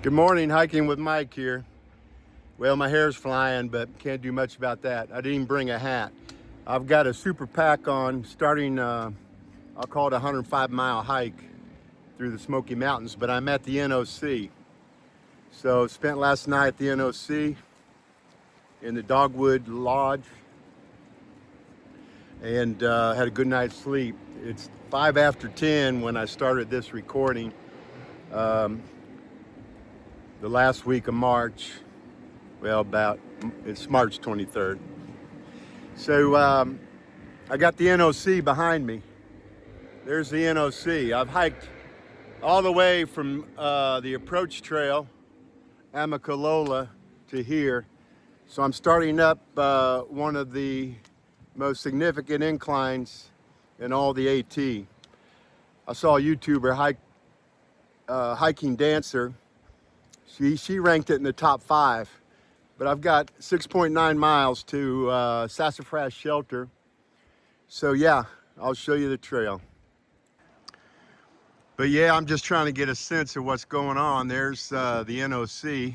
Good morning, hiking with Mike here. Well, my hair's flying, but can't do much about that. I didn't even bring a hat. I've got a super pack on starting, I'll call it a 105-mile hike through the Smoky Mountains, but I'm at the NOC. So spent last night at the NOC in the Dogwood Lodge and had a good night's sleep. It's 5 after 10 when I started this recording. The last week of March, well, it's March 23rd. So I got the NOC behind me. There's the NOC. I've hiked all the way from the approach trail, Amicalola, to here. So I'm starting up one of the most significant inclines in all the AT. I saw a YouTuber, Hiking Dancer. She ranked it in the top 5, but I've got 6.9 miles to Sassafras Shelter. So yeah, I'll show you the trail. But yeah, I'm just trying to get a sense of what's going on. There's the NOC.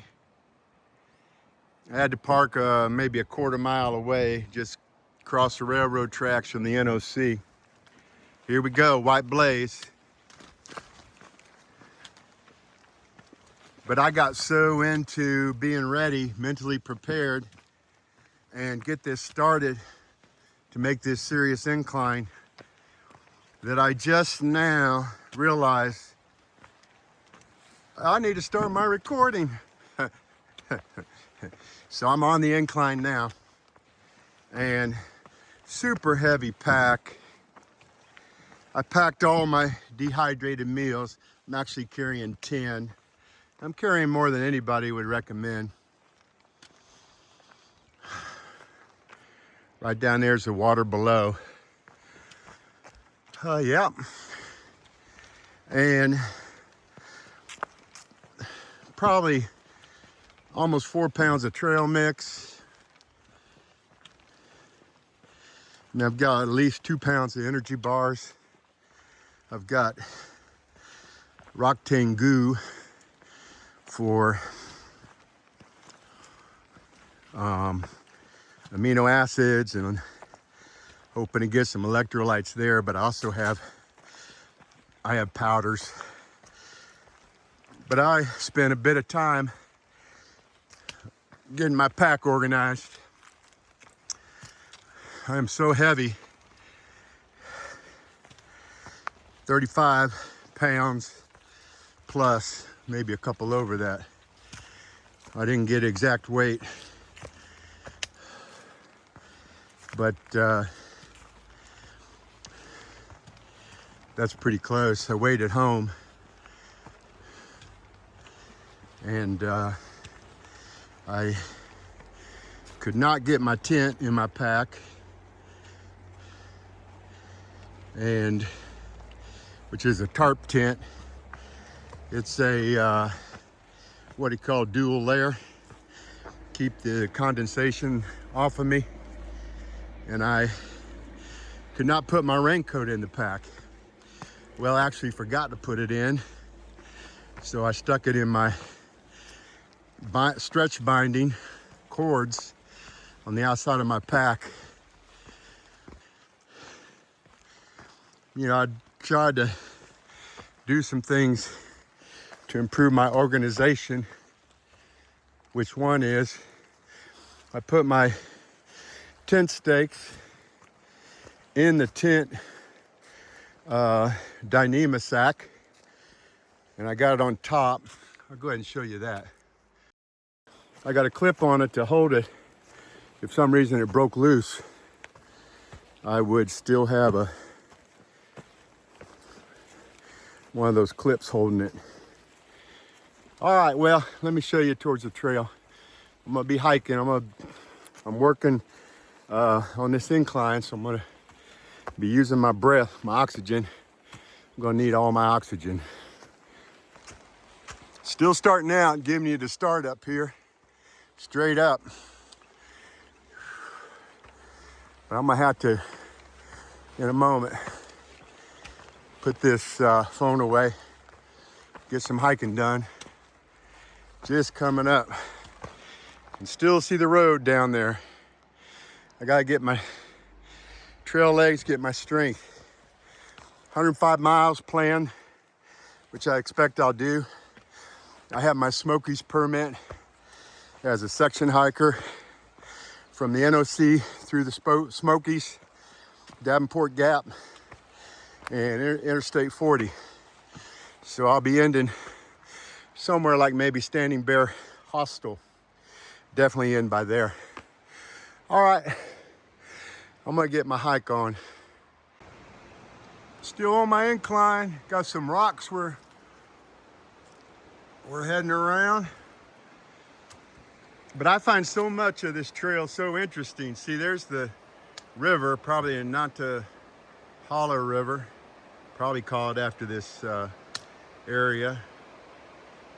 I had to park maybe a quarter mile away, just cross the railroad tracks from the NOC. Here we go, white blaze. But I got so into being ready, mentally prepared, and get this started to make this serious incline that I just now realized I need to start my recording. So I'm on the incline now, and super heavy pack. I packed all my dehydrated meals. I'm actually carrying 10. I'm carrying more than anybody would recommend. Right down there's the water below. Yeah. And probably almost 4 pounds of trail mix. And I've got at least 2 pounds of energy bars. I've got Roctane goo for amino acids, and I'm hoping to get some electrolytes there, but I have powders. But I spent a bit of time getting my pack organized. I am so heavy, 35 pounds plus, maybe a couple over that. I didn't get exact weight, but that's pretty close. I weighed at home, and I could not get my tent in my pack, and which is a tarp tent. It's a what do you call dual layer, keep the condensation off of me, and I could not put my raincoat in the pack. Well, actually forgot to put it in, so I stuck it in my stretch binding cords on the outside of my pack. You know, I tried to do some things to improve my organization, which one is I put my tent stakes in the tent Dyneema sack, and I got it on top. I'll go ahead and show you that. I got a clip on it to hold it. If for some reason it broke loose, I would still have one of those clips holding it. All right, well, let me show you towards the trail. I'm gonna be hiking. I'm working on this incline, so I'm gonna be using my breath, my oxygen. I'm gonna need all my oxygen. Still starting out, giving you the start up here, straight up. But I'm gonna have to, in a moment, put this phone away, get some hiking done, Just coming up. And still see the road down there. I gotta get my trail legs, get my strength. 105 miles planned, which I expect I'll do. I have my Smokies permit as a section hiker from the NOC through the Smokies, Davenport Gap, and Interstate 40. So I'll be ending somewhere like maybe Standing Bear Hostel. Definitely in by there. All right, I'm gonna get my hike on. Still on my incline, got some rocks we're heading around. But I find so much of this trail so interesting. See, there's the river, probably a Nantahala River, probably called after this area.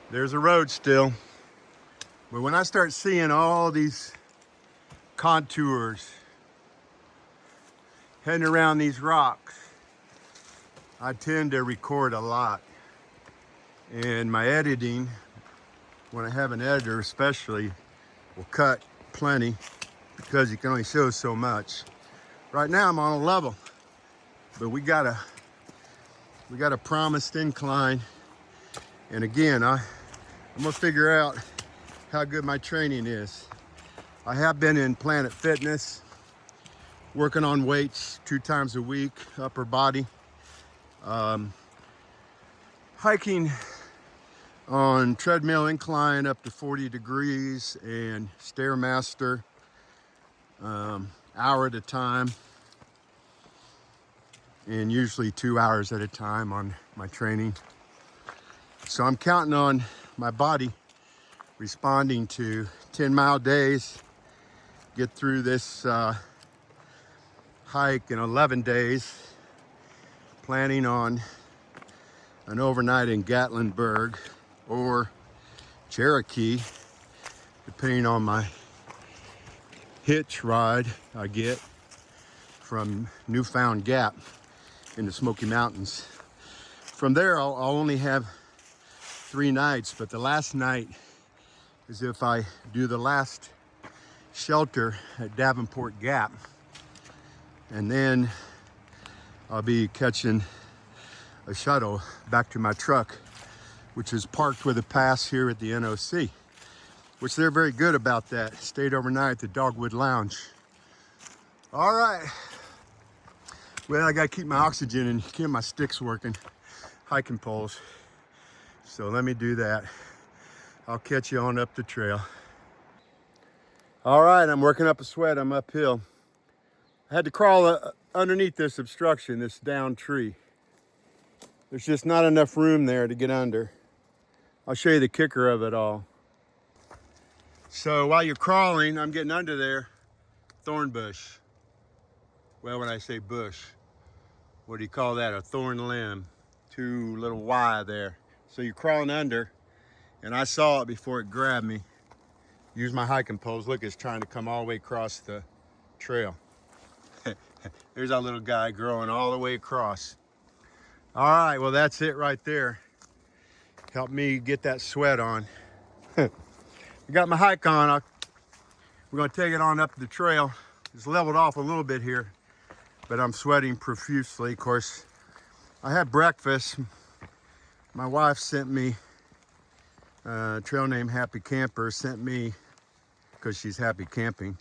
There's a road still. But when I start seeing all these contours heading around these rocks, I tend to record a lot. And my editing, when I have an editor especially, will cut plenty because you can only show so much. Right now I'm on a level, but we got a promised incline. And again, I'm gonna figure out how good my training is. I have been in Planet Fitness, working on weights 2 times a week, upper body. Hiking on treadmill incline up to 40 degrees and Stairmaster, hour at a time, and usually 2 hours at a time on my training. So I'm counting on my body responding to 10-mile days, get through this hike in 11 days, planning on an overnight in Gatlinburg or Cherokee, depending on my hitch ride I get from Newfound Gap in the Smoky Mountains. From there, I'll only have 3 nights, but the last night is if I do the last shelter at Davenport Gap, and then I'll be catching a shuttle back to my truck, which is parked with a pass here at the NOC, which they're very good about that. Stayed overnight at the Dogwood Lounge. All right. Well, I gotta keep my oxygen and keep my sticks working, hiking poles. So let me do that. I'll catch you on up the trail. All right, I'm working up a sweat, I'm uphill. I had to crawl underneath this obstruction, this down tree. There's just not enough room there to get under. I'll show you the kicker of it all. So while you're crawling, I'm getting under there, thorn bush. Well, when I say bush, what do you call that? A thorn limb, 2 little Y there. So you're crawling under, and I saw it before it grabbed me. Use my hiking poles. Look, it's trying to come all the way across the trail. There's our little guy growing all the way across. All right, well, that's it right there. Help me get that sweat on. I got my hike on. We're gonna take it on up the trail. It's leveled off a little bit here, but I'm sweating profusely. Of course, I had breakfast. My wife sent me, trail name Happy Camper, sent me, because she's happy camping,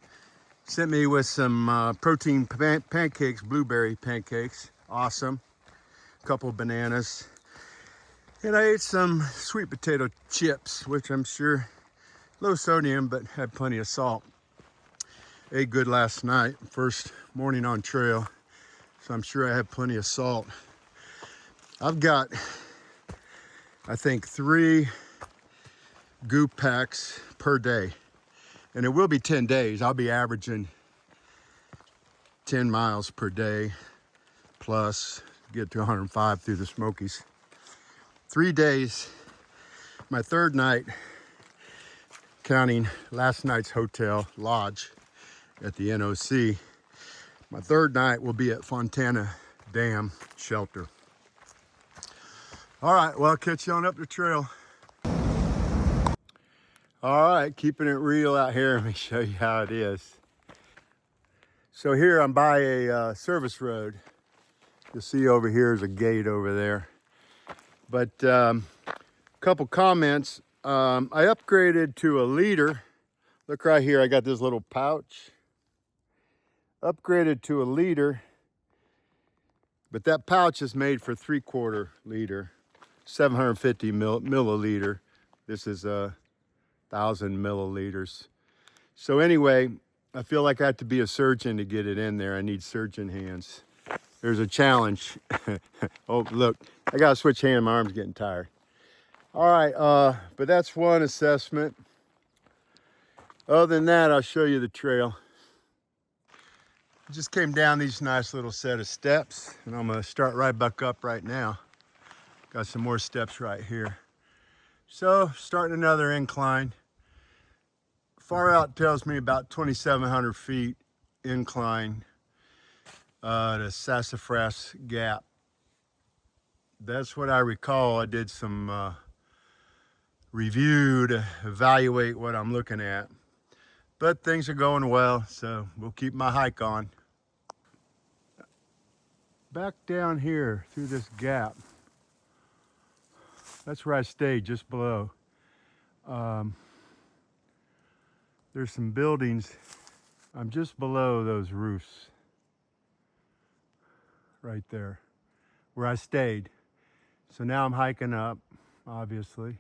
sent me with some protein pancakes, blueberry pancakes. Awesome. A couple of bananas. And I ate some sweet potato chips, which I'm sure low sodium, but had plenty of salt. Ate good last night, first morning on trail, so I'm sure I had plenty of salt. I've got, I think, 3 goop packs per day, and it will be 10 days. I'll be averaging 10 miles per day, plus get to 105 through the Smokies. 3 days. My 3rd night, counting last night's hotel lodge at the NOC, my 3rd night will be at Fontana Dam shelter. All right, well, I'll catch you on up the trail. All right, keeping it real out here. Let me show you how it is. So here I'm by a service road. You'll see over here is a gate over there. But a couple comments. I upgraded to a leader. Look right here, I got this little pouch. Upgraded to a leader, but that pouch is made for 3/4 liter, 750 milliliter. This is 1,000 milliliters. So anyway, I feel like I have to be a surgeon to get it in there. I need surgeon hands. There's a challenge. Oh, look, I gotta switch hands, my arm's getting tired. All right, but that's one assessment. Other than that, I'll show you the trail. Just came down these nice little set of steps, and I'm gonna start right back up right now. Got some more steps right here. So, starting another incline. Far out tells me about 2,700 feet incline to Sassafras Gap. That's what I recall. I did some review to evaluate what I'm looking at. But things are going well, so we'll keep my hike on. Back down here through this gap, that's where I stayed, just below. There's some buildings. I'm just below those roofs. Right there, where I stayed. So now I'm hiking up, obviously.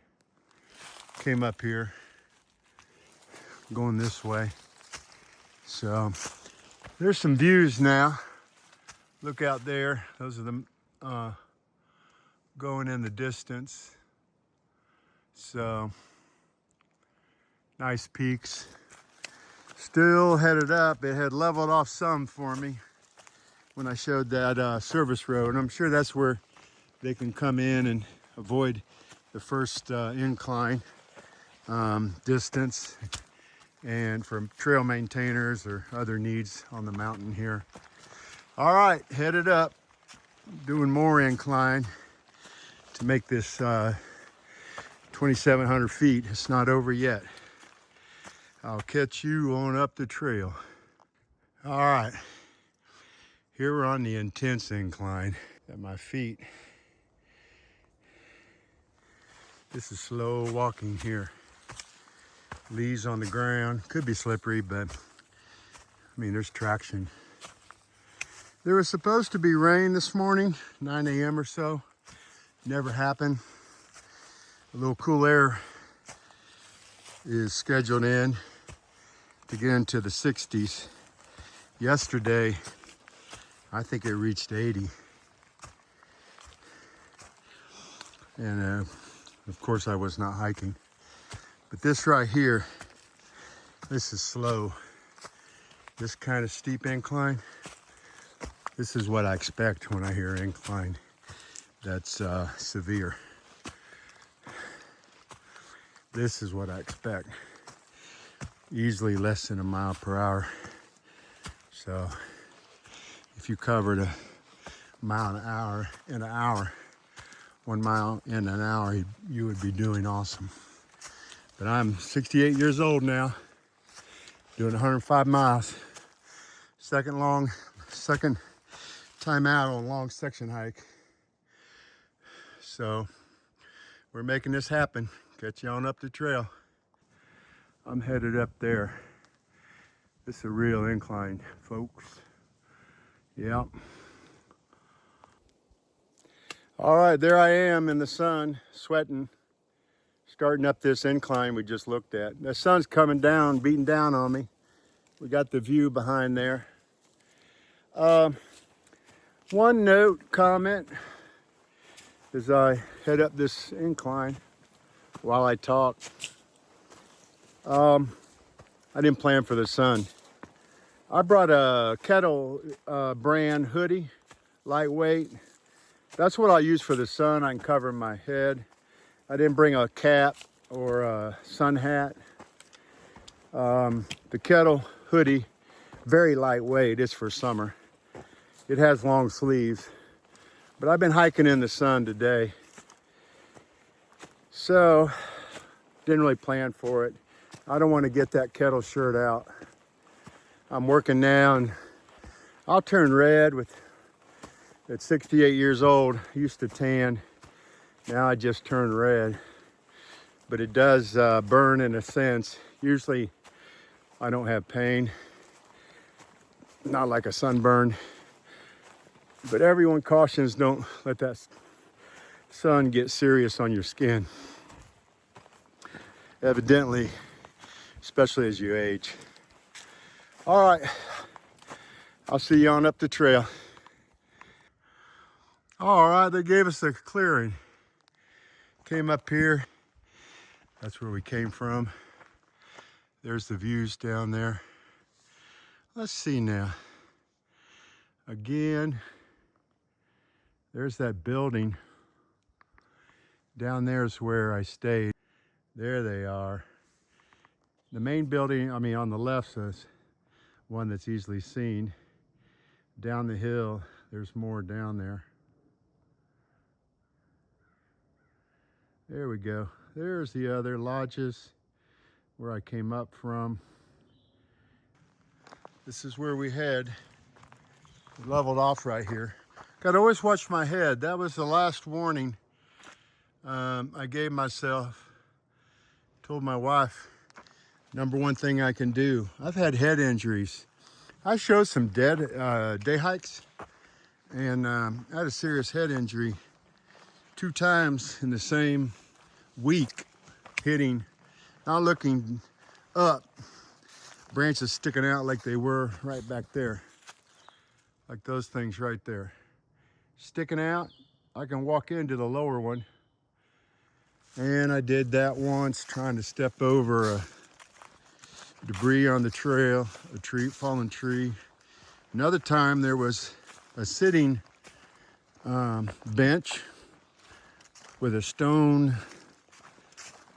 Came up here, going this way. So there's some views now. Look out there. Those are the going in the distance. So nice peaks. Still headed up. It had leveled off some for me when I showed that service road. And I'm sure that's where they can come in and avoid the first incline distance, and for trail maintainers or other needs on the mountain here. All right, headed up, doing more incline to make this 2,700 feet. It's not over yet. I'll catch you on up the trail. All right, here we're on the intense incline at my feet. This is slow walking here. Leaves on the ground, could be slippery, but I mean, there's traction. There was supposed to be rain this morning, 9 a.m. or so. Never happened. A little cool air is scheduled in to get into the 60s. Yesterday, I think it reached 80. And of course I was not hiking. But this right here, this is slow. This kind of steep incline, this is what I expect when I hear incline that's severe. This is what I expect. Easily less than a mile per hour. So if you covered a mile an hour in an hour, 1 mile in an hour, you would be doing awesome. But I'm 68 years old now, doing 105 miles. Second time out on a long section hike. So we're making this happen. Catch you on up the trail. I'm headed up there. This is a real incline, folks. Yep. All right, there I am in the sun, sweating, starting up this incline we just looked at. The sun's coming down, beating down on me. We got the view behind there. One note, comment, as I head up this incline while I talk. I didn't plan for the sun. I brought a Kettle brand hoodie, lightweight. That's what I'll use for the sun. I can cover my head. I didn't bring a cap or a sun hat. The Kettle hoodie, very lightweight. It's for summer. It has long sleeves. But I've been hiking in the sun today. So, didn't really plan for it. I don't want to get that kettle shirt out. I'm working now, and I'll turn red at 68 years old. Used to tan, now I just turn red. But it does burn in a sense. Usually I don't have pain, not like a sunburn. But everyone cautions, don't let that sun get serious on your skin. Evidently, especially as you age. All right, I'll see you on up the trail. All right, they gave us a clearing. Came up here. That's where we came from. There's the views down there. Let's see now. Again, there's that building. Down there is where I stayed. There they are. The main building, I mean, on the left is one that's easily seen. Down the hill, there's more down there. There we go. There's the other lodges where I came up from. This is where we head. Leveled off right here. Gotta always watch my head. That was the last warning I gave myself. Told my wife, number one thing I can do. I've had head injuries. I showed some day hikes, and I had a serious head injury 2 times in the same week, hitting, not looking up, branches sticking out like they were right back there, like those things right there. Sticking out, I can walk into the lower one. And I did that once, trying to step over debris on the trail, a tree, fallen tree. Another time there was a sitting bench with a stone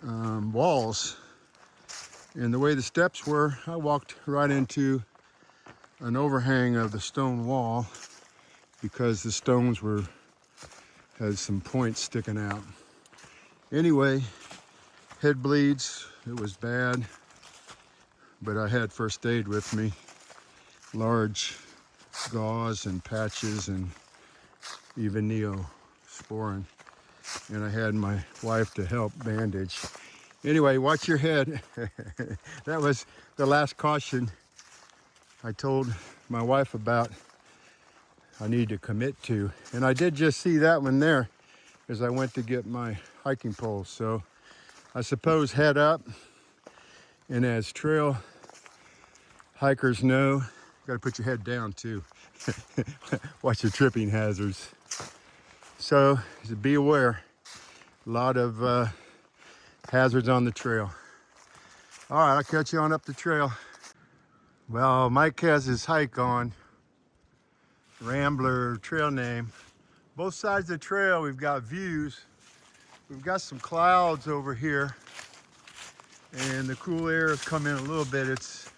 walls. And the way the steps were, I walked right into an overhang of the stone wall because the stones had some points sticking out. Anyway, head bleeds, it was bad, but I had first aid with me. Large gauze and patches and even neosporin. And I had my wife to help bandage. Anyway, watch your head. That was the last caution I told my wife about I need to commit to. And I did just see that one there as I went to get my hiking pole. So I suppose head up. And as trail hikers know, you gotta put your head down too. Watch your tripping hazards. So be aware. A lot of hazards on the trail. All right, I'll catch you on up the trail. Well, Mike has his hike on. Rambler trail name. Both sides of the trail, we've got views. We've got some clouds over here, and the cool air has come in a little bit. It's,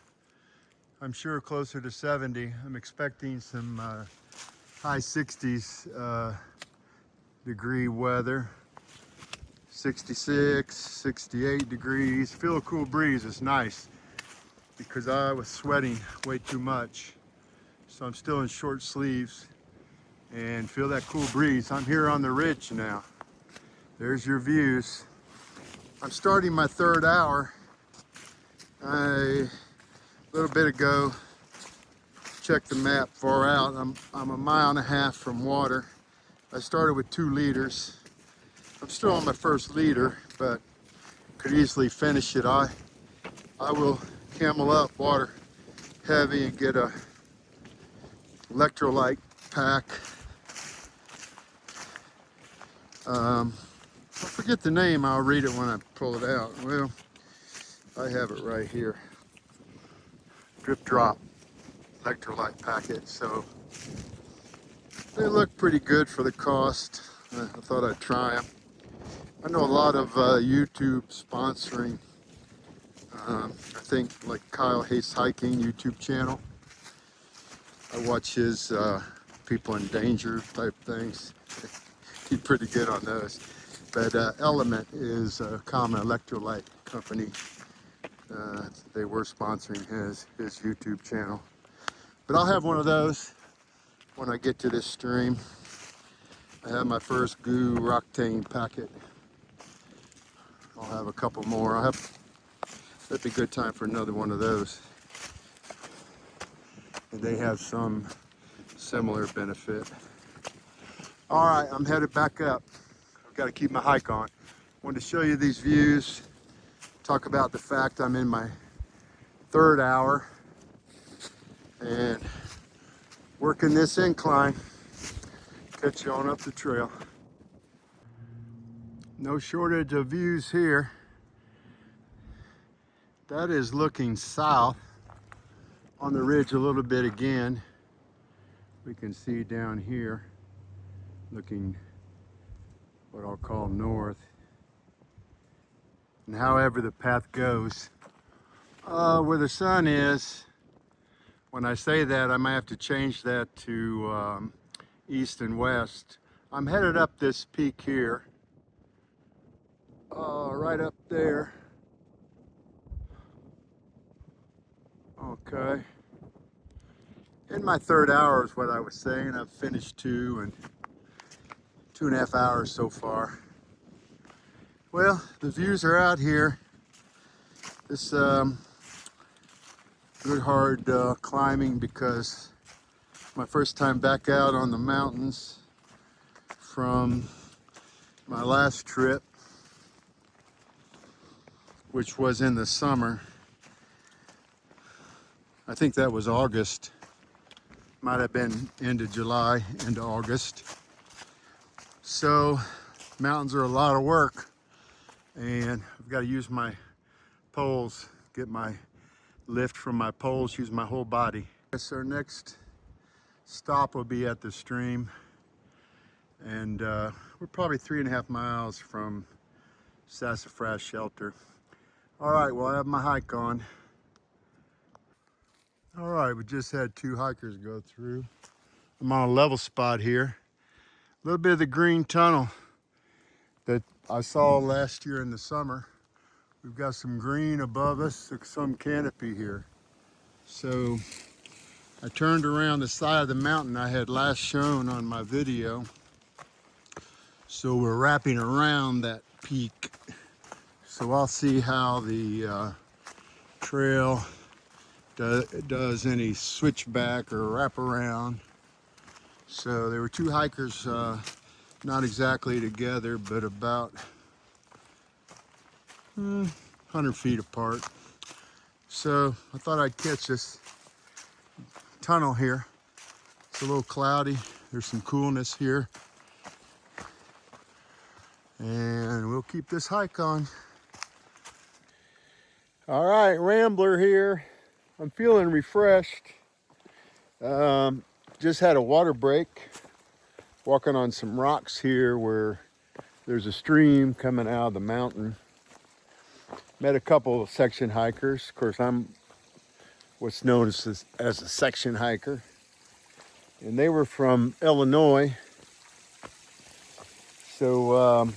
I'm sure, closer to 70. I'm expecting some high 60s degree weather. 66, 68 degrees. Feel a cool breeze. It's nice because I was sweating way too much. So I'm still in short sleeves and feel that cool breeze. I'm here on the ridge now. There's your views. I'm starting my 3rd hour. A little bit ago, checked the map far out. I'm 1.5 miles from water. I started with 2 liters. I'm still on my 1st liter, but could easily finish it. I will camel up water heavy and get a electrolyte pack. I forget the name. I'll read it when I pull it out. Well, I have it right here. Drip drop electrolyte packet. So they look pretty good for the cost. I thought I'd try them. I know a lot of YouTube sponsoring. I think like Kyle Hates Hiking YouTube channel. I watch his people in danger type things. He's pretty good on those. But Element is a common electrolyte company They were sponsoring his YouTube channel. But I'll have one of those when I get to this stream. I have my first goo Roctane packet. I'll have a couple more. That'd be a good time for another one of those. And they have some similar benefit. All right, I'm headed back up. I've got to keep my hike on. Wanted to show you these views, talk about the fact I'm in my third hour and working this incline. Catch you on up the trail. No shortage of views here. That is looking south on the ridge a little bit again. We can see down here looking what I'll call north. And however the path goes, where the sun is, when I say that, I might have to change that to east and west. I'm headed up this peak here, right up there. Okay. In my third hour is what I was saying. I've finished 2.5 hours so far. Well, the views are out here. This good hard climbing because my first time back out on the mountains from my last trip, which was in the summer. I think that was August. Might have been into July, into August. So mountains are a lot of work, and I've got to use my poles, get my lift from my poles, use my whole body. Yes, our next stop will be at the stream, and we're probably 3.5 miles from Sassafras Shelter. All right, well, I have my hike on. All right, we just had 2 hikers go through. I'm on a level spot here. A little bit of the green tunnel that I saw last year in the summer. We've got some green above us, some canopy here. So I turned around the side of the mountain I had last shown on my video. So we're wrapping around that peak. So I'll see how the trail does any switchback or wraparound. So there were 2 hikers, not exactly together, but about 100 feet apart. So I thought I'd catch this tunnel here. It's a little cloudy. There's some coolness here. And we'll keep this hike on. All right, Rambler here. I'm feeling refreshed. Just had a water break. Walking on some rocks here where there's a stream coming out of the mountain. Met a couple of section hikers. Of course, I'm what's known as a section hiker. And they were from Illinois. So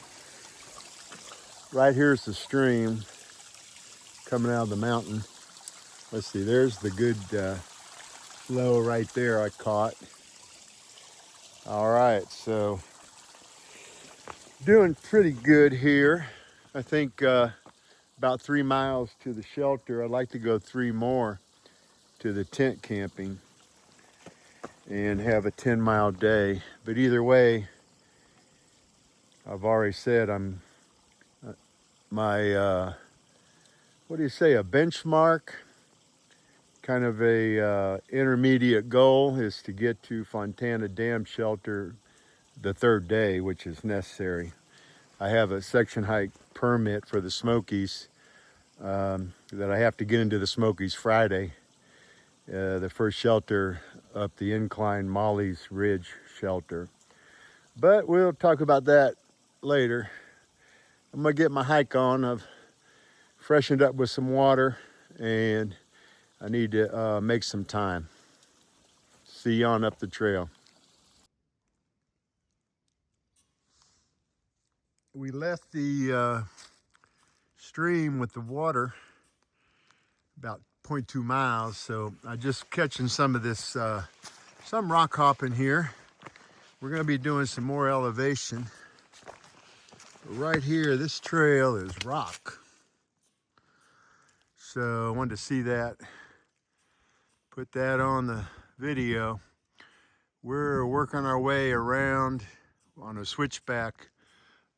right here's the stream coming out of the mountain. Let's see, there's the good flow right there I caught. All right, so doing pretty good here. I think about 3 miles to the shelter. I'd like to go 3 more to the tent camping and have a 10-mile day. But either way, I've already said I'm my what do you say, a benchmark, kind of a intermediate goal is to get to Fontana Dam shelter the 3rd day, which is necessary. I have a section hike permit for the Smokies that I have to get into the Smokies Friday. The first shelter up the incline, Molly's Ridge shelter. But we'll talk about that later. I'm gonna get my hike on. I've freshened up with some water and I need to make some time. See you on up the trail. We left the stream with the water about 0.2 miles. So I'm just catching some of this, some rock hopping here. We're gonna be doing some more elevation. But right here, this trail is rock. So I wanted to see that, put that on the video. We're working our way around on a switchback,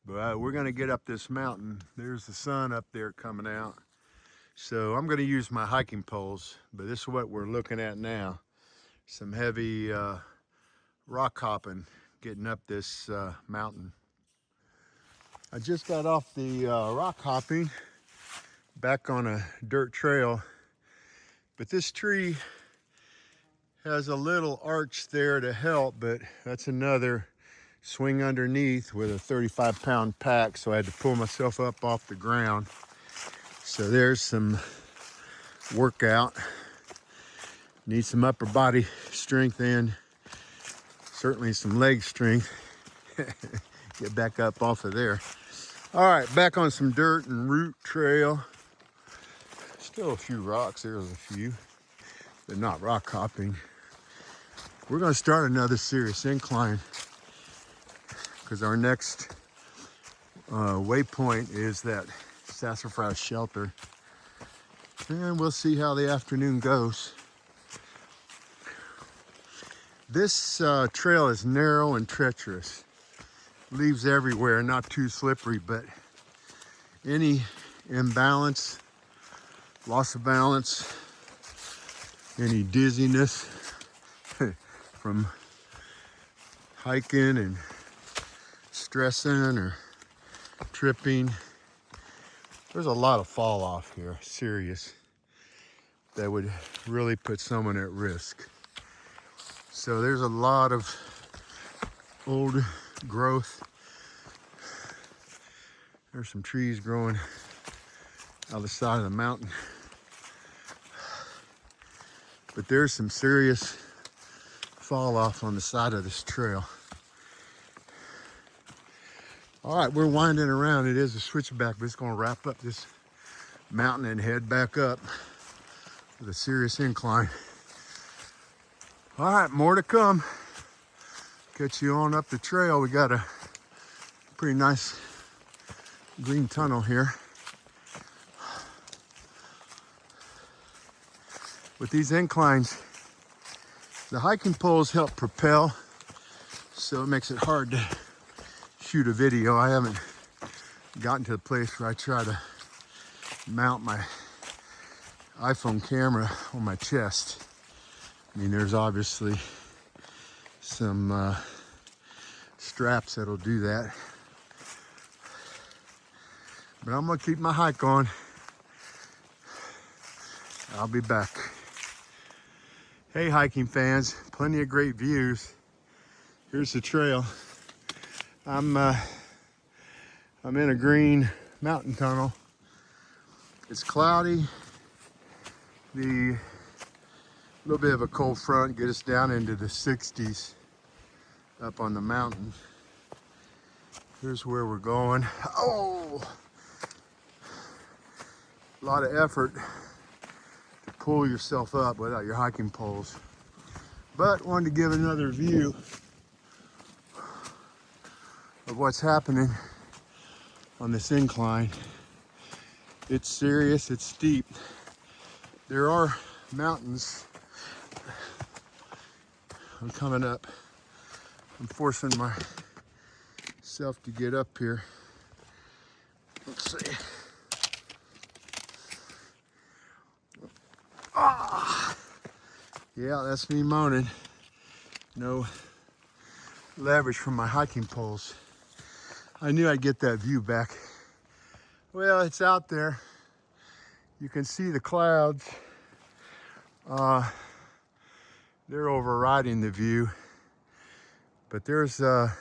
but we're gonna get up this mountain. There's the sun up there coming out. So I'm gonna use my hiking poles, but this is what we're looking at now. Some heavy rock hopping, getting up this mountain. I just got off the rock hopping, back on a dirt trail, but this tree has a little arch there to help, but that's another swing underneath with a 35-pound pack, so I had to pull myself up off the ground. So there's some workout. Need some upper body strength and certainly some leg strength. Get back up off of there. All right, back on some dirt and root trail. Still a few rocks, there's a few. They're not rock hopping. We're gonna start another serious incline because our next waypoint is that sassafras shelter. And we'll see how the afternoon goes. This trail is narrow and treacherous. Leaves everywhere, not too slippery, but any imbalance, loss of balance, any dizziness from hiking and stressing or tripping. There's a lot of fall off here, serious, that would really put someone at risk. So there's a lot of old growth. There's some trees growing out the side of the mountain. But there's some serious fall off on the side of this trail. All right, we're winding around. It is a switchback, but it's gonna wrap up this mountain and head back up with a serious incline. All right, more to come. Catch you on up the trail. We got a pretty nice green tunnel here. With these inclines, the hiking poles help propel, so it makes it hard to shoot a video. I haven't gotten to the place where I try to mount my iPhone camera on my chest. I mean, there's obviously some straps that'll do that. But I'm gonna keep my hike on. I'll be back. Hey, hiking fans, plenty of great views. Here's the trail. I'm in a green mountain tunnel. It's cloudy. The little bit of a cold front get us down into the 60s up on the mountain. Here's where we're going. Oh, a lot of effort to pull yourself up without your hiking poles. But wanted to give another view of what's happening on this incline. It's serious, it's steep. There are mountains. I'm coming up. I'm forcing myself to get up here. Let's see. Ah! Yeah, that's me moaning. No leverage from my hiking poles. I knew I'd get that view back. Well, it's out there. You can see the clouds. They're overriding the view. But there's a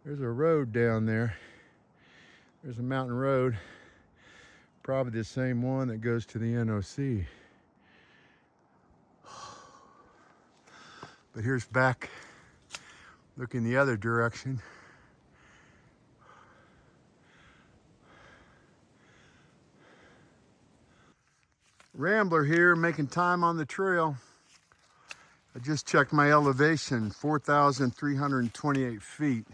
road down there. There's a mountain road. Probably the same one that goes to the NOC. But here's back, looking the other direction. Rambler here, making time on the trail. I just checked my elevation, 4,328 feet.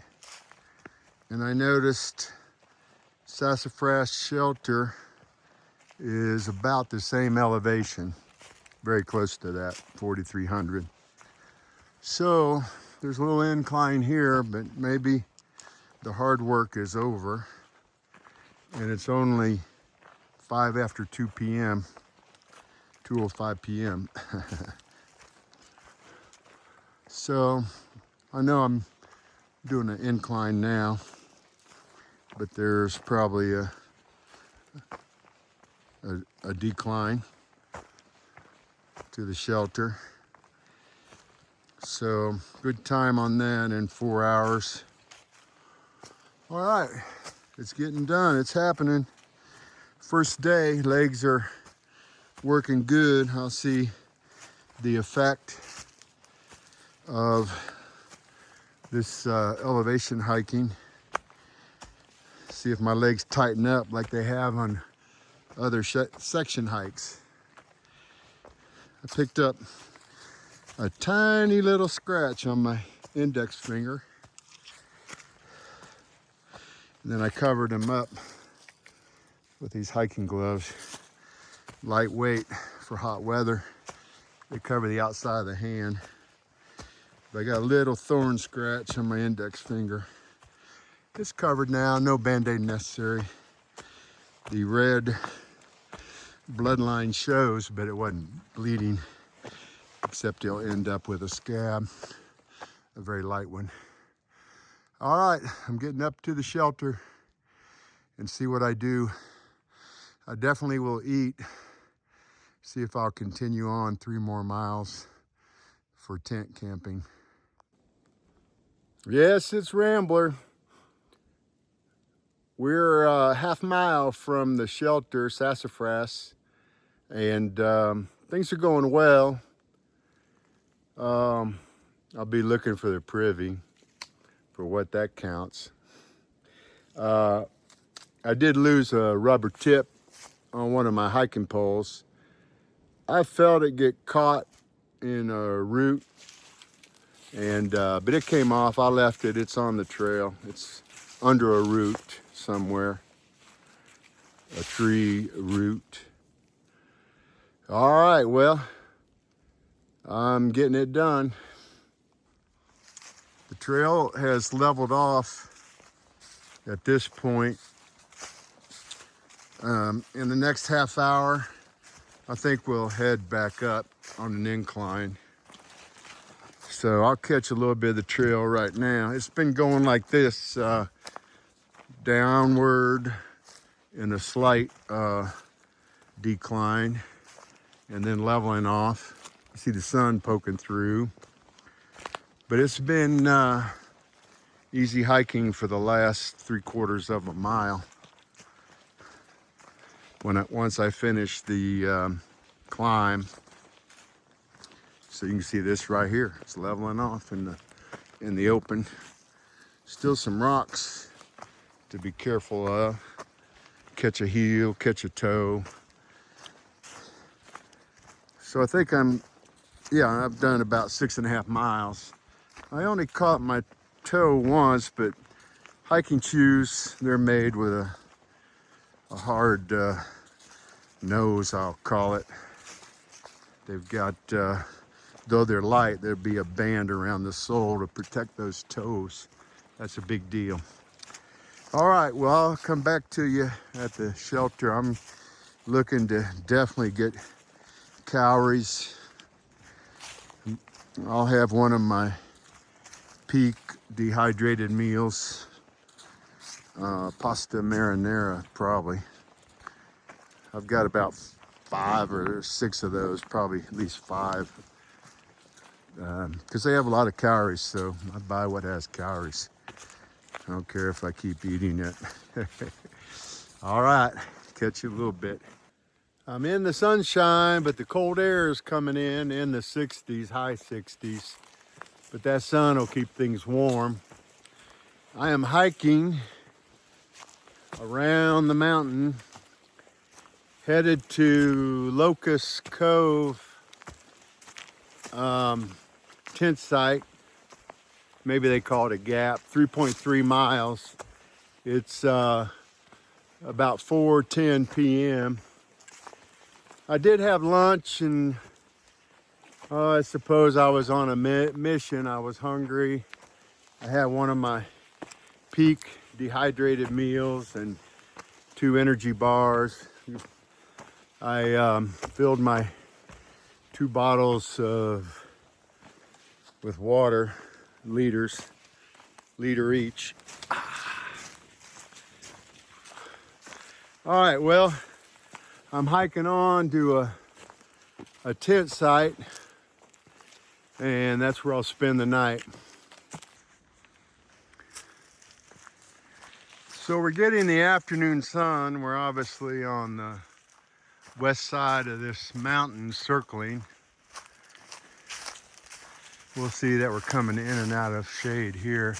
And I noticed Sassafras Shelter is about the same elevation, very close to that, 4,300. So there's a little incline here, but maybe the hard work is over. And it's only 5 after 2 p.m., 2:05 p.m. So I know I'm doing an incline now, but there's probably a decline to the shelter. So good time on that in 4 hours. All right, it's getting done. It's happening. First day, legs are working good. I'll see the effect of this elevation hiking. See if my legs tighten up like they have on other section hikes. I picked up a tiny little scratch on my index finger. And then I covered them up with these hiking gloves. Lightweight for hot weather. They cover the outside of the hand. But I got a little thorn scratch on my index finger. It's covered now, no band-aid necessary. The red bloodline shows, but it wasn't bleeding, except you'll end up with a scab, a very light one. All right, I'm getting up to the shelter and see what I do. I definitely will eat, see if I'll continue on 3 more miles for tent camping. Yes, it's Rambler. We're a half mile from the shelter, Sassafras, and things are going well. I'll be looking for the privy for what that counts. I did lose a rubber tip on one of my hiking poles. I felt it get caught in a root, and but it came off. I left it. It's on the trail. It's under a root somewhere, a tree root. All right, well, I'm getting it done. The trail has leveled off at this point. In the next half hour, I think we'll head back up on an incline. So I'll catch a little bit of the trail right now. It's been going like this, downward in a slight decline and then leveling off. You see the sun poking through. But it's been easy hiking for the last 3/4 of a mile. Once I finish the climb, so you can see this right here. It's leveling off in the open. Still some rocks to be careful of. Catch a heel, catch a toe. So I think I've done about 6.5 miles. I only caught my toe once, but hiking shoes, they're made with a hard nose, I'll call it. They've got, though they're light, there'd be a band around the sole to protect those toes. That's a big deal. All right, well, I'll come back to you at the shelter. I'm looking to definitely get calories. I'll have one of my peak dehydrated meals, pasta marinara probably. I've got about 5 or 6 of those, probably at least 5, because they have a lot of calories, so I buy what has calories. I don't care if I keep eating it. All right, catch you a little bit. I'm in the sunshine, but the cold air is coming in the 60s, high 60s. But that sun will keep things warm. I am hiking around the mountain Headed to Locus Cove tent site. Maybe they call it a gap. 3.3 miles. It's about 4:10 p.m. I did have lunch, and I suppose I was on a mission. I was hungry. I had one of my peak dehydrated meals and 2 energy bars. I filled my 2 bottles with water, liter each. All right, well, I'm hiking on to a tent site, and that's where I'll spend the night. So we're getting the afternoon sun. We're obviously on the west side of this mountain circling. We'll see that we're coming in and out of shade here.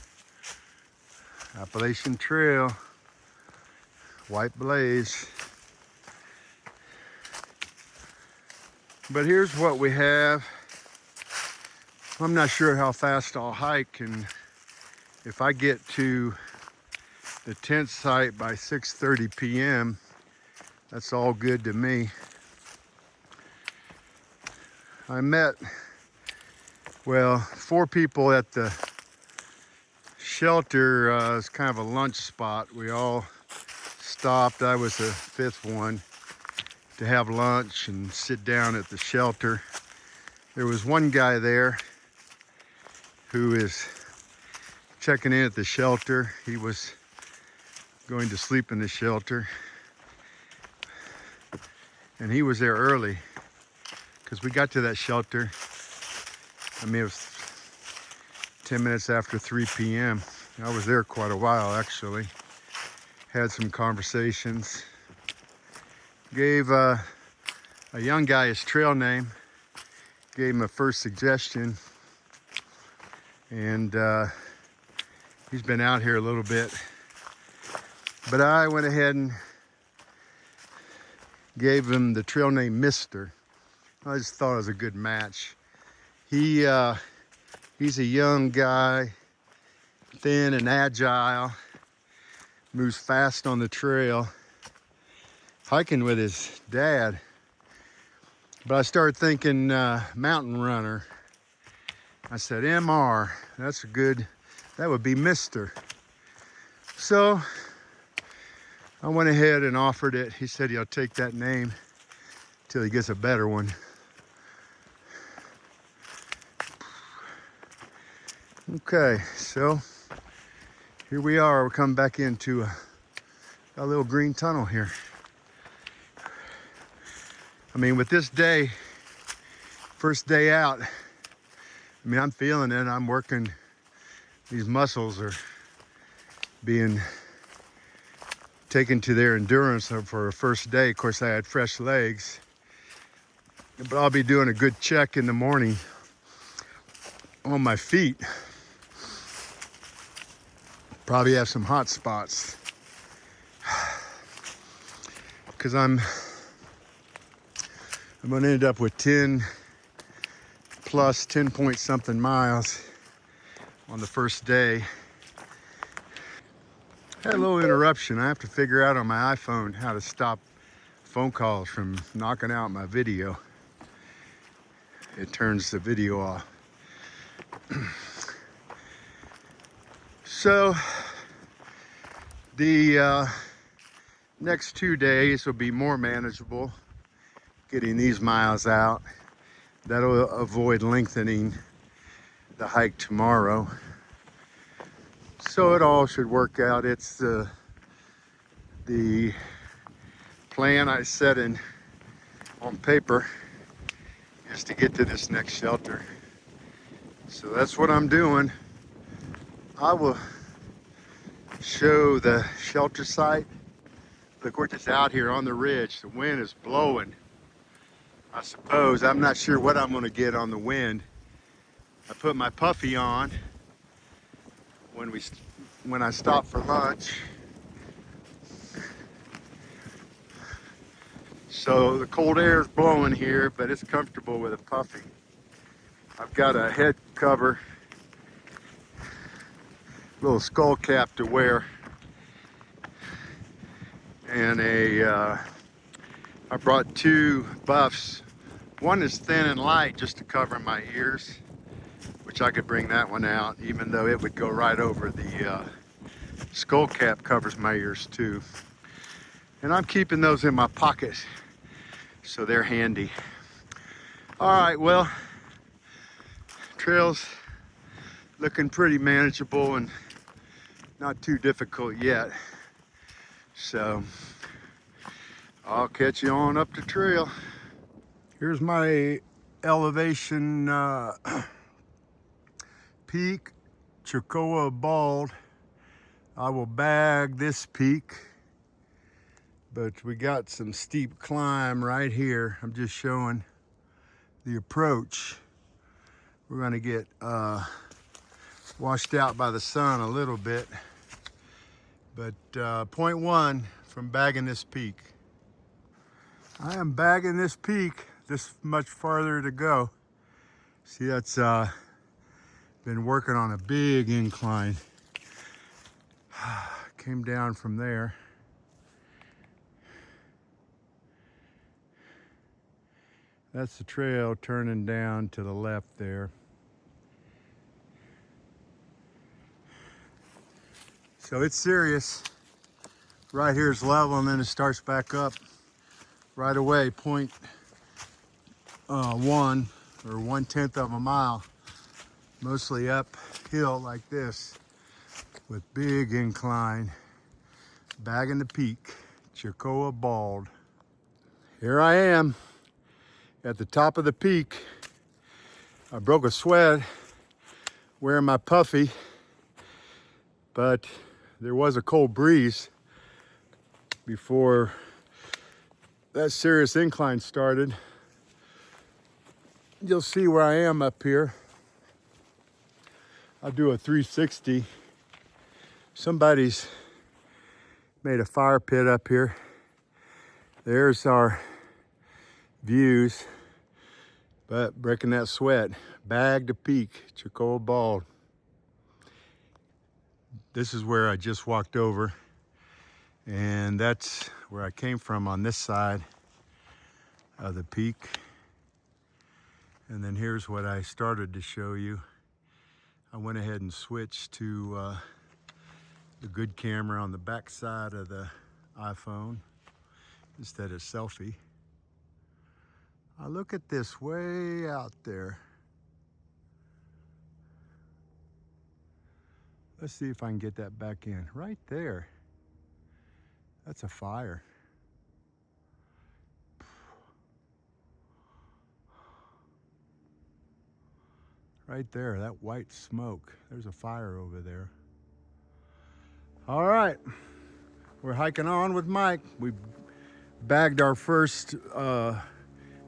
Appalachian Trail, white blaze. But here's what we have. I'm not sure how fast I'll hike, and if I get to the tent site by 6:30 p.m., that's all good to me. I met, 4 people at the shelter. It's kind of a lunch spot. We all stopped. I was the 5th one to have lunch and sit down at the shelter. There was one guy there who is checking in at the shelter. He was going to sleep in the shelter, and he was there early because we got to that shelter. It was 10 minutes after 3 p.m. I was there quite a while, actually. Had some conversations. Gave a young guy his trail name. Gave him a first suggestion. And he's been out here a little bit. But I went ahead and gave him the trail name Mister. I just thought it was a good match. He's a young guy, thin and agile, moves fast on the trail, hiking with his dad. But I started thinking mountain runner. I said, MR, that's a good, that would be Mister. So I went ahead and offered it. He said he'll take that name till he gets a better one. Okay, so here we are. We're coming back into a little green tunnel here. I mean, with this day, first day out, I'm feeling it. I'm working. These muscles are being taken to their endurance for a first day. Of course, I had fresh legs, but I'll be doing a good check in the morning on my feet. Probably have some hot spots because I'm gonna end up with 10 point something miles on the first day. Had a little interruption. I have to figure out on my iPhone how to stop phone calls from knocking out my video. It turns the video off. So the next 2 days will be more manageable, getting these miles out. That'll avoid lengthening the hike tomorrow. So it all should work out. It's the plan I set in on paper is to get to this next shelter. So that's what I'm doing. I will show the shelter site. Look, we're just out here on the ridge. The wind is blowing. I suppose, I'm not sure what I'm gonna get on the wind. I put my puffy on when I stopped for lunch. So the cold air is blowing here, but it's comfortable with a puffy. I've got a head cover, little skull cap to wear, and I brought two buffs. One is thin and light just to cover my ears, which I could bring that one out, even though it would go right over the skull cap covers my ears too. And I'm keeping those in my pocket, so they're handy. All right, well, trail's looking pretty manageable and not too difficult yet. So I'll catch you on up the trail. Here's my elevation peak, Chocoa Bald. I will bag this peak, but we got some steep climb right here. I'm just showing the approach. We're gonna get washed out by the sun a little bit, but 0.1 from bagging this peak. I am bagging this peak, this much farther to go. See, that's been working on a big incline. Came down from there. That's the trail turning down to the left there. So it's serious. Right here is level and then it starts back up right away, 0.1 or 1/10 of a mile, mostly uphill like this with big incline, bagging the peak, Chocoa Bald. Here I am at the top of the peak. I broke a sweat wearing my puffy, but there was a cold breeze before that serious incline started. You'll see where I am up here. I'll do a 360. Somebody's made a fire pit up here. There's our views, but breaking that sweat, bagged the peak, Chocoa Bald. This is where I just walked over, and that's where I came from on this side of the peak. And then here's what I started to show you. I went ahead and switched to the good camera on the back side of the iPhone instead of selfie. I look at this way out there. Let's see if I can get that back in. Right there. That's a fire. Right there, that white smoke. There's a fire over there. All right, we're hiking on with Mike. We bagged our first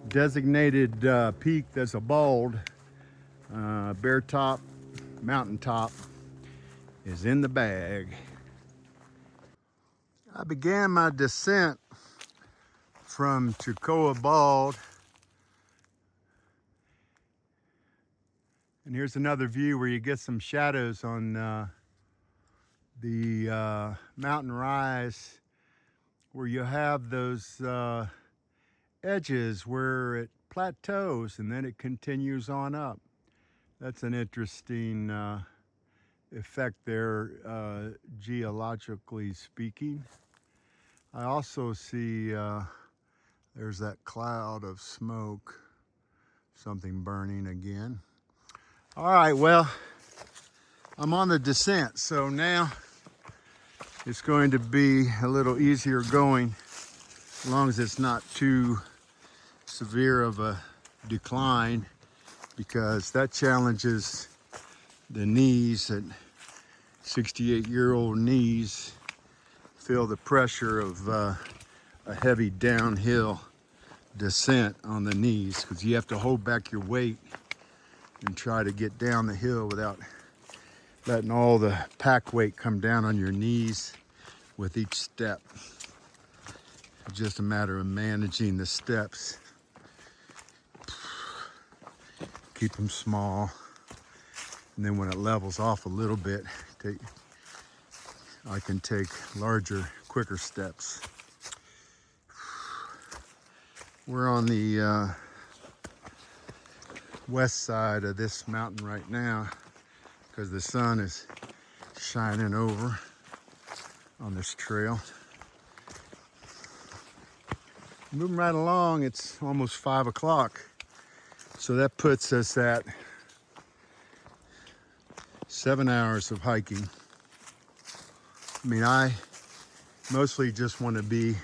designated peak that's a bald. Bear top, mountain top is in the bag. I began my descent from Chocoa Bald. And here's another view where you get some shadows on the mountain rise, where you have those edges where it plateaus and then it continues on up. That's an interesting effect there, geologically speaking. I also see there's that cloud of smoke, something burning again. All right, well, I'm on the descent, so now it's going to be a little easier going, as long as it's not too severe of a decline, because that challenges the knees. At 68-year-old knees feel the pressure of a heavy downhill descent on the knees, because you have to hold back your weight and try to get down the hill without letting all the pack weight come down on your knees with each step. It's just a matter of managing the steps. Keep them small. And then when it levels off a little bit, I can take larger, quicker steps. We're on the west side of this mountain right now because the sun is shining over on this trail. Moving right along, it's almost 5 o'clock. So that puts us at 7 hours of hiking. I mean, I mostly just want to be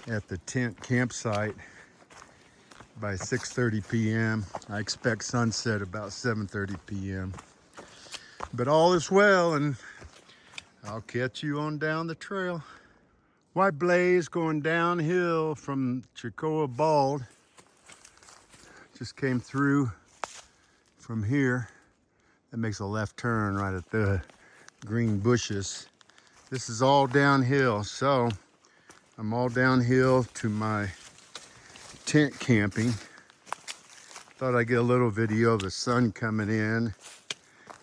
at the tent campsite by 6:30 p.m. I expect sunset about 7:30 p.m. But all is well, and I'll catch you on down the trail. White Blaze going downhill from Chocoa Bald. Just came through from here. That makes a left turn right at the green bushes. This is all downhill, so I'm all downhill to my tent camping. Thought I'd get a little video of the sun coming in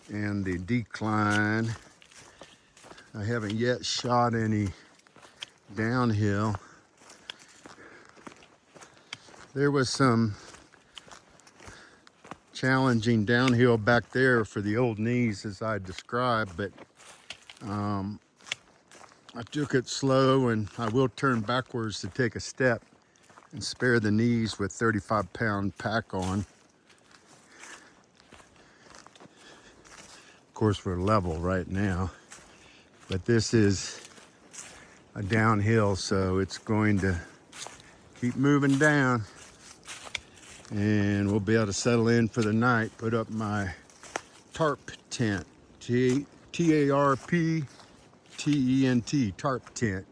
and the decline. I haven't yet shot any downhill. There was some challenging downhill back there for the old knees as I described, but I took it slow, and I will turn backwards to take a step and spare the knees with 35-pound pack on. Of course, we're level right now, but this is a downhill, so it's going to keep moving down, and we'll be able to settle in for the night. Put up my tarp tent, T-A-R-P-T-E-N-T, tarp tent.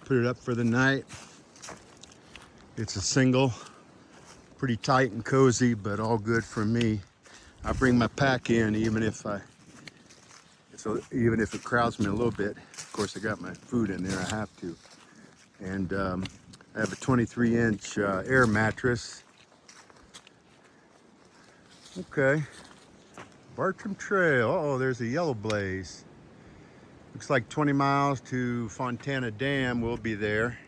Put it up for the night. It's a single, pretty tight and cozy, but all good for me. I bring my pack in even if it crowds me a little bit. Of course, I got my food in there, I have to. And I have a 23-inch air mattress. Okay, Bartram Trail. Oh, there's a yellow blaze. Looks like 20 miles to Fontana Dam. We'll be there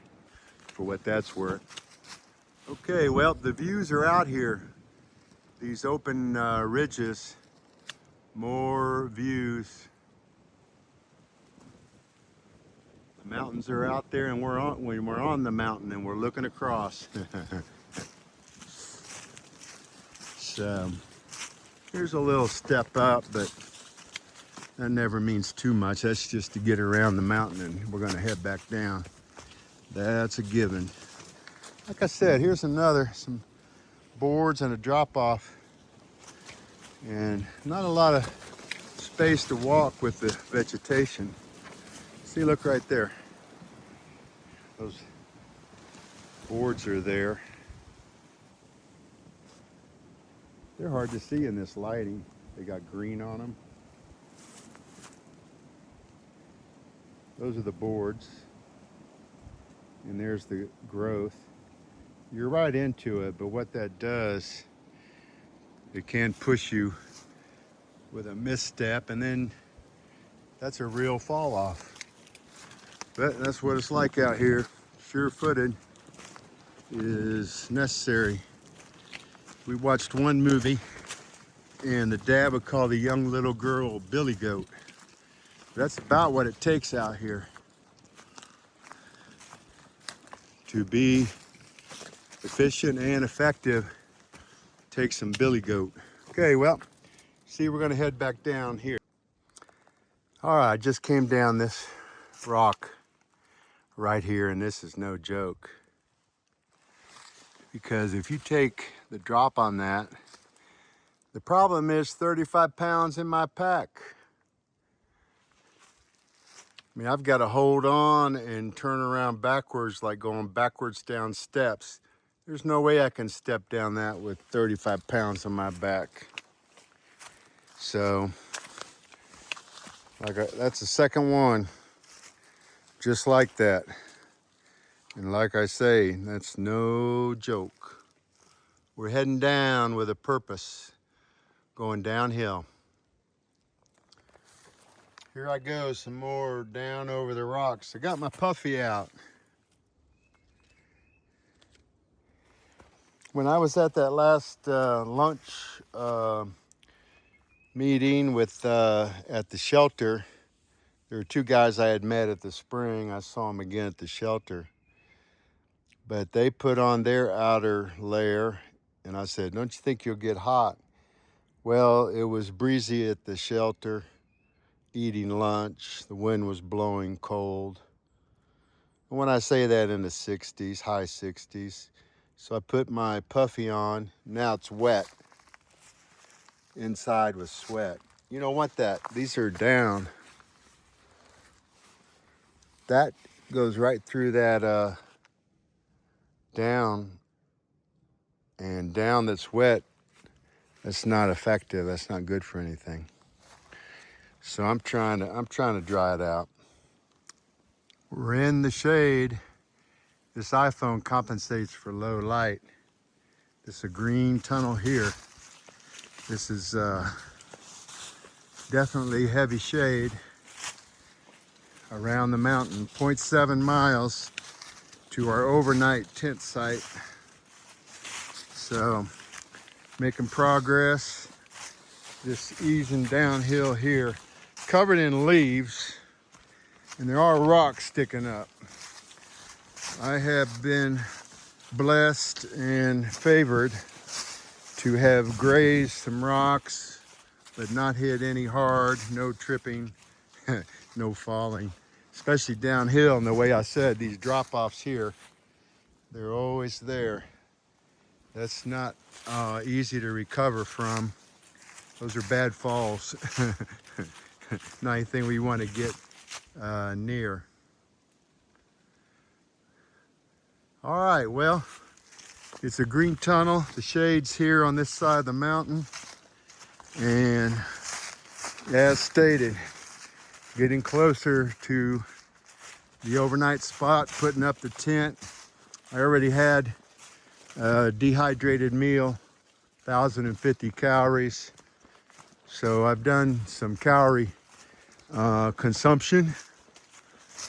for what that's worth. Okay, well, the views are out here. These open ridges, more views. The mountains are out there, and we're on the mountain, and we're looking across. So here's a little step up, but that never means too much. That's just to get around the mountain, and we're going to head back down. That's a given. Like I said, here's some boards and a drop-off, and not a lot of space to walk with the vegetation. See, look right there. Those boards are there. They're hard to see in this lighting. They got green on them. Those are the boards. And there's the growth. You're right into it, but what that does, it can push you with a misstep, and then that's a real fall off. But that's what it's like out here. Sure-footed is necessary. We watched one movie, and the dad would call the young little girl Billy Goat. That's about what it takes out here to be efficient and effective. Take some Billy Goat. Okay, well, see, we're gonna head back down here. All right, I just came down this rock right here, and this is no joke. Because if you take the drop on that, the problem is 35 pounds in my pack. I mean, I've got to hold on and turn around backwards, like going backwards down steps. There's no way I can step down that with 35 pounds on my back. So, that's the second one, just like that. And like I say, that's no joke. We're heading down with a purpose, going downhill. Here I go, some more down over the rocks. I got my puffy out. When I was at that last lunch meeting with at the shelter, there were two guys I had met at the spring. I saw them again at the shelter. But they put on their outer layer, and I said, "Don't you think you'll get hot?" Well, it was breezy at the shelter, eating lunch. The wind was blowing cold. And when I say that, in the 60s, high 60s. So I put my puffy on. Now it's wet. Inside with sweat. You don't want that. These are down. That goes right through that down. And down that's wet, that's not effective. That's not good for anything. So I'm trying to dry it out. We're in the shade. This iPhone compensates for low light. This is a green tunnel here. This is definitely heavy shade around the mountain. 0.7 miles to our overnight tent site. So making progress. Just easing downhill here. Covered in leaves, and there are rocks sticking up. I have been blessed and favored to have grazed some rocks, but not hit any hard, no tripping, no falling, especially downhill. And the way I said, these drop-offs here, they're always there. That's not easy to recover from. Those are bad falls. Not anything we want to get near. All right, well, it's a green tunnel. The shade's here on this side of the mountain. And as stated, getting closer to the overnight spot, putting up the tent. I already had a dehydrated meal, 1,050 calories. So I've done some calorie consumption.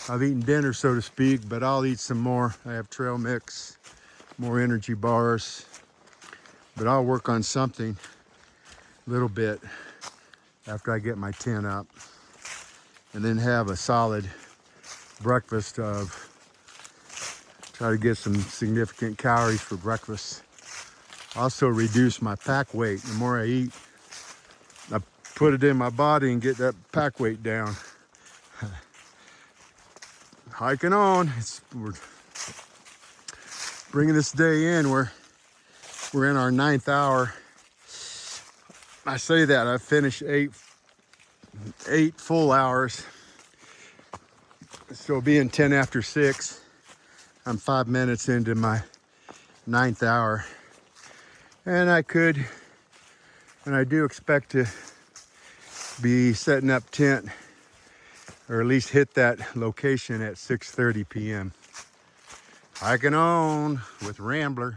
I've eaten dinner, so to speak, but I'll eat some more. I have trail mix, more energy bars, but I'll work on something a little bit after I get my tent up, and then have a solid breakfast of, try to get some significant calories for breakfast. Also reduce my pack weight. The more I eat, I put it in my body and get that pack weight down. Hiking on. We're bringing this day in. We're in our 9th hour. I say that I've finished eight full hours. So being 10 after 6, I'm 5 minutes into my 9th hour. And I do expect to be setting up tent, or at least hit that location at 6:30 p.m. Hiking on with Rambler.